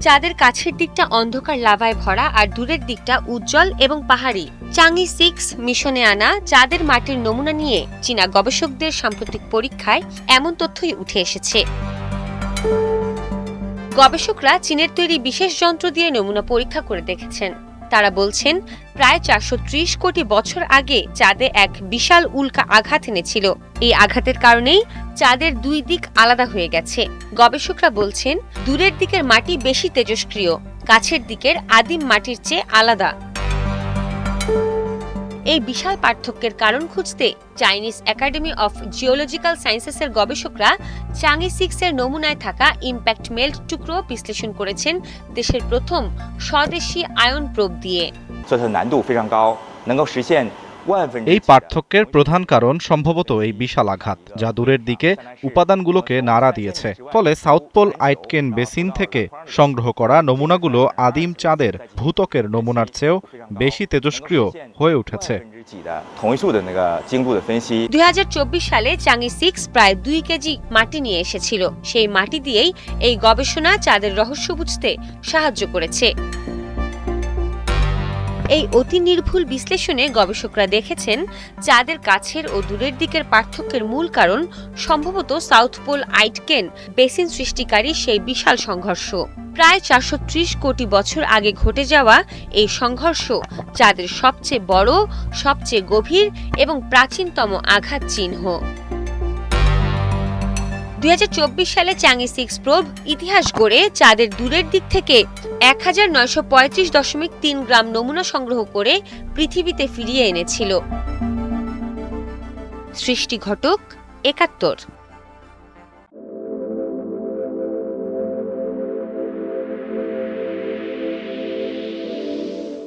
চাঁদের কাছের দিকটা অন্ধকার লাভায় ভরা আর দূরের দিকটা উজ্জ্বল এবং পাহাড়ি। চাংই 6 মিশনে আনা চাঁদের মাটির নমুনা নিয়ে চীনা গবেষকদের সাম্প্রতিক পরীক্ষায় এমন তথ্যই উঠে এসেছে। গবেষকরা চীনের তৈরি বিশেষ যন্ত্র দিয়ে নমুনা পরীক্ষা করে দেখেছেন। তারা বলছেন, প্রায় 430 কোটি বছর আগে চাঁদে এক বিশাল উল্কা আঘাত এনেছিল। এই আঘাতের কারণেই চাঁদের দুই দিক আলাদা হয়ে গেছে। গবেষকরা বলছেন, দূরের দিকের মাটি বেশি তেজস্ক্রিয়, কাছের দিকের আদিম মাটির চেয়ে আলাদা। এই বিশাল পার্থক্যের কারণ খুঁজতে চাইনিজ একাডেমি অফ জিওলজিক্যাল সায়েন্সেসের গবেষকরা চাংই 6 এর নমুনায় থাকা ইম্প্যাক্ট মেল্ট টুকরো বিশ্লেষণ করেছেন দেশের প্রথম স্বদেশি আয়ন প্রোব দিয়ে। এই পার্থক্যের প্রধান কারণ সম্ভবত এই বিশাল আঘাত, যা দূরের দিকে উপাদানগুলোকে নাড়া দিয়েছে। ফলে সাউথ পোল আইটকেন বেসিন থেকে সংগ্রহ করা নমুনাগুলো আদিম চাঁদের ভূত্বকের নমুনার চেয়েও বেশি তেজস্ক্রিয় হয়ে উঠেছে। 2024 সালে চাংই 6 প্রায় 2 কেজি মাটি নিয়ে এসেছিল। সেই মাটি দিয়েই এই গবেষণা চাঁদের রহস্য বুঝতে সাহায্য করেছে। এই অতি নির্ভুল বিশ্লেষণে গবেষকরা দেখেছেন, চাঁদের কাছের ও দূরের দিকের পার্থক্যের মূল কারণ সম্ভবত সাউথ পোল আইটকেন বেসিন সৃষ্টিকারী সেই বিশাল সংঘর্ষ। প্রায় 430 কোটি বছর আগে ঘটে যাওয়া এই সংঘর্ষ চাঁদের সবচেয়ে বড়, সবচেয়ে গভীর এবং প্রাচীনতম আঘাত চিহ্ন। 2024 সালে চাংই 6 প্রোব ইতিহাস গড়ে চাঁদের দূরের দিক থেকে 1935.3 গ্রাম নমুনা সংগ্রহ করে পৃথিবীতে ফিরিয়ে এনেছিল। সৃষ্টি ঘটক, 71।